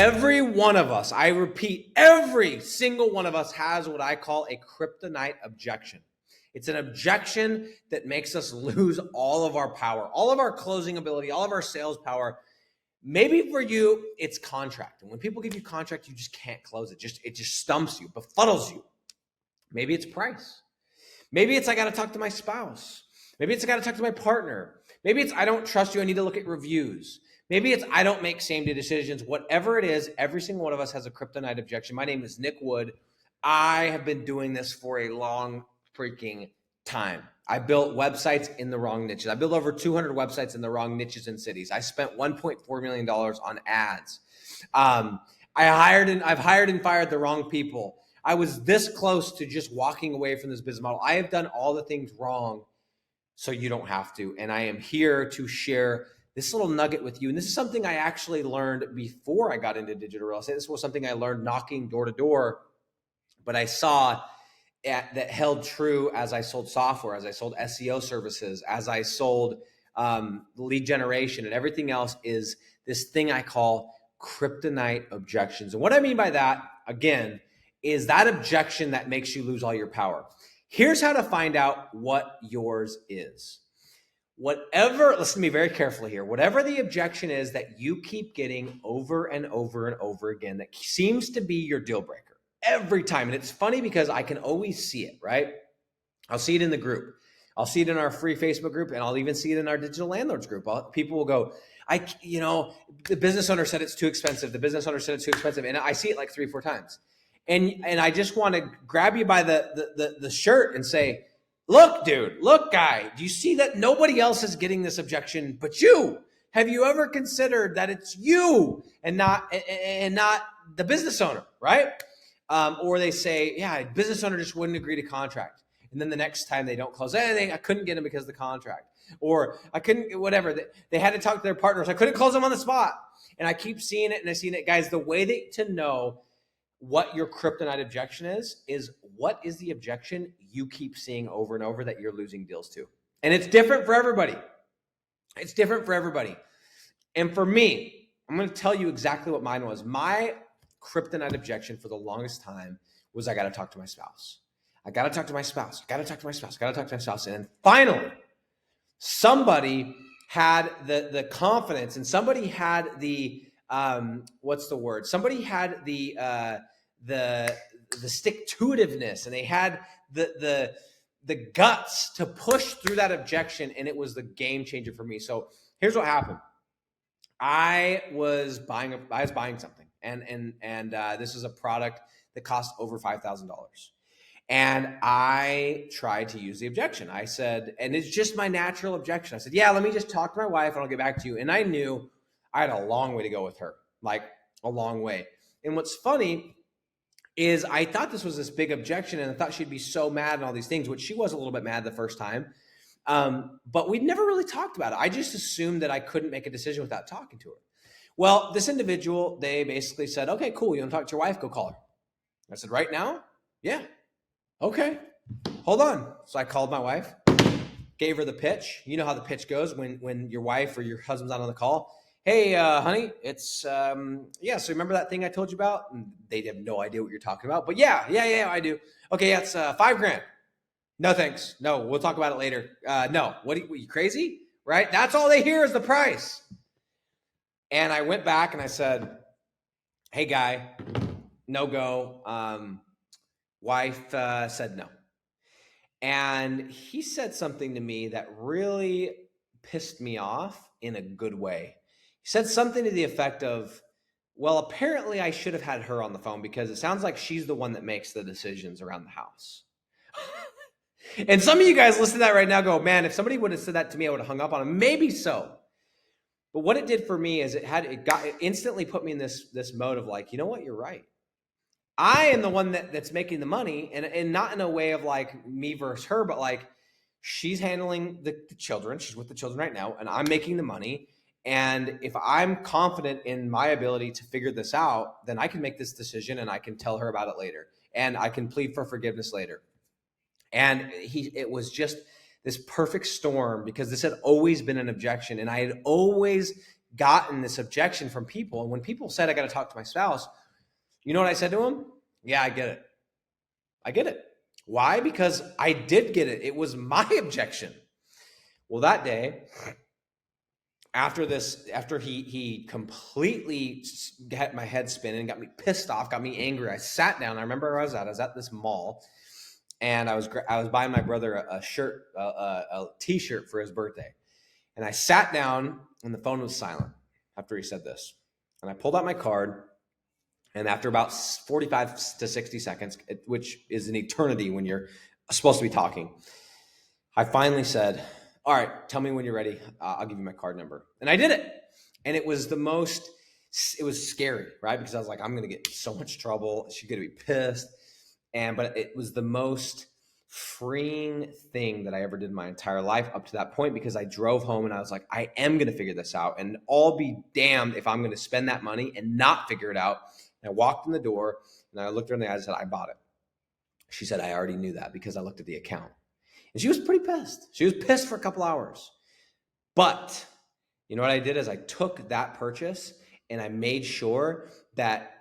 Every one of us, I repeat, every single one of us has what I call a kryptonite objection. It's an objection that makes us lose all of our power, all of our closing ability, all of our sales power. Maybe for you, it's contract. And when people give you contract, you just can't close it. It just stumps you, befuddles you. Maybe it's price. Maybe it's I got to talk to my spouse. Maybe it's I got to talk to my partner. Maybe it's I don't trust you. I need to look at reviews. Maybe it's I don't make same-day decisions. Whatever it is, every single one of us has a kryptonite objection. My name is Nick Wood. I have been doing this for a long freaking time. I built websites in the wrong niches. I built over 200 websites in the wrong niches and cities. I spent $1.4 million on ads. I've hired and fired the wrong people. I was this close to just walking away from this business model. I have done all the things wrong so you don't have to. And I am here to share this little nugget with you. And this is something I actually learned before I got into digital real estate. This was something I learned knocking door to door, but I saw that held true as I sold software, as I sold SEO services, as I sold lead generation, and everything else is this thing I call kryptonite objections. And what I mean by that, again, is that objection that makes you lose all your power. Here's how to find out what yours is. Listen to me very carefully here. Whatever the objection is that you keep getting over and over and over again, that seems to be your deal breaker every time. And it's funny because I can always see it, right? I'll see it in the group. I'll see it in our free Facebook group, and I'll even see it in our digital landlords group. People will go, the business owner said it's too expensive. The business owner said it's too expensive. And I see it like 3-4 times. And I just want to grab you by the shirt and say, look, dude, look, guy, do you see that nobody else is getting this objection but you? Have you ever considered that it's you and not the business owner, right? Or they say, yeah, business owner just wouldn't agree to contract. And then the next time they don't close anything, I couldn't get them because of the contract. Or I couldn't, whatever. They had to talk to their partners. I couldn't close them on the spot. And I keep seeing it and I seen it. Guys, the way to know what your kryptonite objection is what is the objection you keep seeing over and over that you're losing deals to. And it's different for everybody. It's different for everybody. And for me, I'm going to tell you exactly what mine was. My kryptonite objection for the longest time was I got to talk to my spouse. I got to talk to my spouse. I got to talk to my spouse. I got to talk to my spouse. And then finally, somebody had the confidence and somebody had the, somebody had the stick-to-itiveness, and they had the guts to push through that objection, and it was the game changer for me. So here's what happened. I was buying something, and this is a product that cost over $5,000. And I tried to use the objection. I said, and it's just my natural objection. I said, yeah, let me just talk to my wife and I'll get back to you. And I knew I had a long way to go with her, like a long way. And what's funny is I thought this was this big objection and I thought she'd be so mad and all these things, which she was a little bit mad the first time. But we'd never really talked about it. I just assumed that I couldn't make a decision without talking to her. Well, this individual, they basically said, okay, cool. You want to talk to your wife? Go call her. I said, right now? Yeah. Okay. Hold on. So I called my wife, gave her the pitch. You know how the pitch goes when your wife or your husband's not on the call. Hey, honey, it's, so remember that thing I told you about? And they have no idea what you're talking about, but yeah, I do. Okay, yeah, it's $5,000. No, thanks. No, we'll talk about it later. No, what are you crazy? Right? That's all they hear is the price. And I went back and I said, hey, guy, no go. Wife said no. And he said something to me that really pissed me off in a good way. He said something to the effect of, well, apparently I should have had her on the phone because it sounds like she's the one that makes the decisions around the house. And some of you guys listen to that right now go, man, if somebody would have said that to me, I would have hung up on him. Maybe so. But what it did for me is it instantly put me in this mode of like, you know what, you're right. I am the one that's making the money, and not in a way of like me versus her, but like she's handling the children. She's with the children right now, and I'm making the money. And if I'm confident in my ability to figure this out, then I can make this decision and I can tell her about it later. And I can plead for forgiveness later. And it was just this perfect storm because this had always been an objection. And I had always gotten this objection from people. And when people said, I got to talk to my spouse, you know what I said to them? Yeah, I get it. I get it. Why? Because I did get it. It was my objection. Well, that day, after he completely got my head spinning, got me pissed off, got me angry, I sat down. I remember where I was at this mall, and I was buying my brother a shirt, a t-shirt for his birthday. And I sat down, and the phone was silent after he said this. And I pulled out my card, and after about 45 to 60 seconds, which is an eternity when you're supposed to be talking, I finally said, all right, tell me when you're ready. I'll give you my card number. And I did it. And it was it was scary, right? Because I was like, I'm going to get in so much trouble. She's going to be pissed. But it was the most freeing thing that I ever did in my entire life up to that point, because I drove home and I was like, I am going to figure this out, and I'll be damned if I'm going to spend that money and not figure it out. And I walked in the door and I looked her in the eyes and said, I bought it. She said, I already knew that because I looked at the account. And she was pretty pissed. She was pissed for a couple hours. But you know what I did is I took that purchase and I made sure that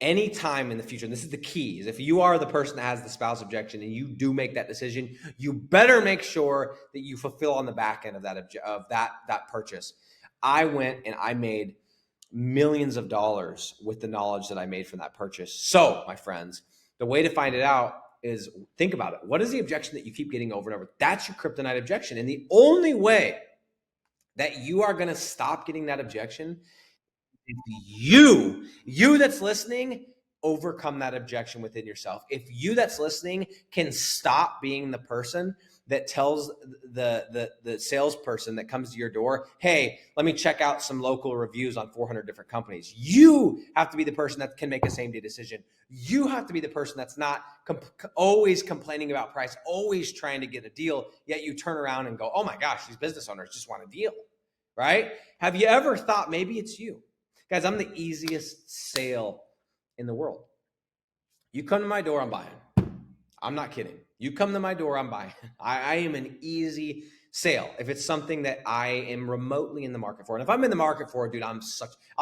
any time in the future, and this is the key, is if you are the person that has the spouse objection and you do make that decision, you better make sure that you fulfill on the back end of that purchase. I went and I made millions of dollars with the knowledge that I made from that purchase. So, my friends, the way to find it out is think about it. What is the objection that you keep getting over and over? That's your kryptonite objection. And the only way that you are going to stop getting that objection is you that's listening, overcome that objection within yourself. If you that's listening can stop being the person that tells the salesperson that comes to your door, hey, let me check out some local reviews on 400 different companies. You have to be the person that can make a same day decision. You have to be the person that's not always complaining about price, always trying to get a deal, yet you turn around and go, oh my gosh, these business owners just want a deal, right? Have you ever thought maybe it's you? Guys, I'm the easiest sale in the world. You come to my door, I'm buying. I'm not kidding. You come to my door, I'm buying. I am an easy sale if it's something that I am remotely in the market for. And if I'm in the market for it, dude, I'll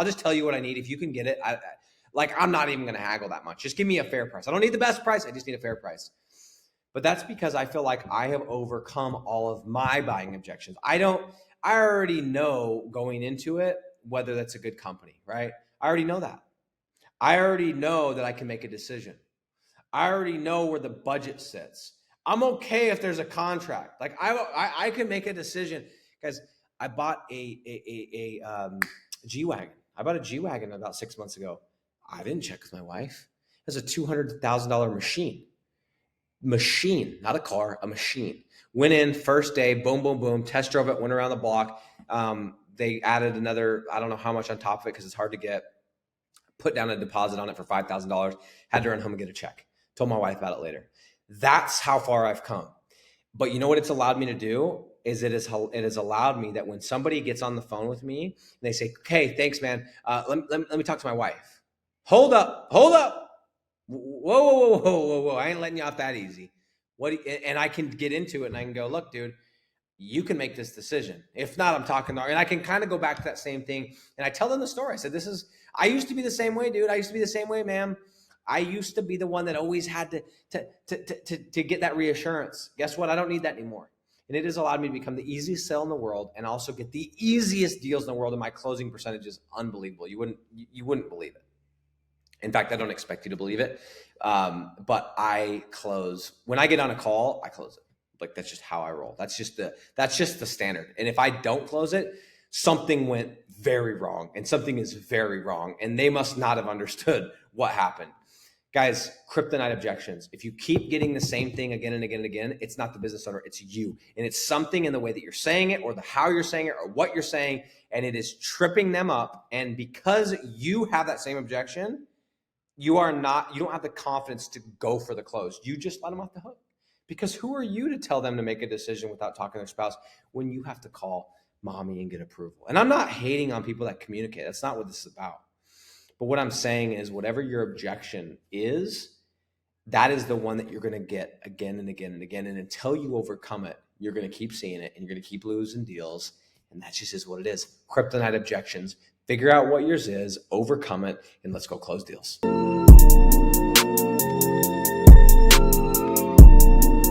just tell you what I need. If you can get it, I'm not even going to haggle that much. Just give me a fair price. I don't need the best price. I just need a fair price. But that's because I feel like I have overcome all of my buying objections. I already know going into it whether that's a good company, right? I already know that. I already know that I can make a decision. I already know where the budget sits. I'm okay if there's a contract. Like I can make a decision. Guys, I bought a G-Wagon. I bought a G-Wagon about 6 months ago. I didn't check with my wife. It was a $200,000 machine, not a car, a machine. Went in first day, boom, boom, boom, test drove it, went around the block. They added another, I don't know how much on top of it because it's hard to get. Put down a deposit on it for $5,000, had to run home and get a check. Told my wife about it later. That's how far I've come. But you know what it's allowed me to do is it has allowed me that when somebody gets on the phone with me and they say, okay, thanks, man. Let me talk to my wife. Hold up. Whoa. I ain't letting you off that easy. And I can get into it and I can go, look, dude, you can make this decision. If not, I'm talking to her. And I can kind of go back to that same thing. And I tell them the story. I said, I used to be the same way, dude. I used to be the same way, ma'am. I used to be the one that always had to get that reassurance. Guess what? I don't need that anymore. And it has allowed me to become the easiest sale in the world and also get the easiest deals in the world. And my closing percentage is unbelievable. You wouldn't believe it. In fact, I don't expect you to believe it. But I close. When I get on a call, I close it. Like that's just how I roll. That's just the standard. And if I don't close it, something went very wrong and something is very wrong. And they must not have understood what happened. Guys, kryptonite objections. If you keep getting the same thing again and again and again, it's not the business owner, it's you. And it's something in the way that you're saying it or the how you're saying it or what you're saying. And it is tripping them up. And because you have that same objection, you don't have the confidence to go for the close. You just let them off the hook. Because who are you to tell them to make a decision without talking to their spouse when you have to call mommy and get approval? And I'm not hating on people that communicate. That's not what this is about. But what I'm saying is whatever your objection is, that is the one that you're going to get again and again and again. And until you overcome it, you're going to keep seeing it and you're going to keep losing deals And that just is what it is. Kryptonite objections. Figure out what yours is, overcome it, and let's go close deals.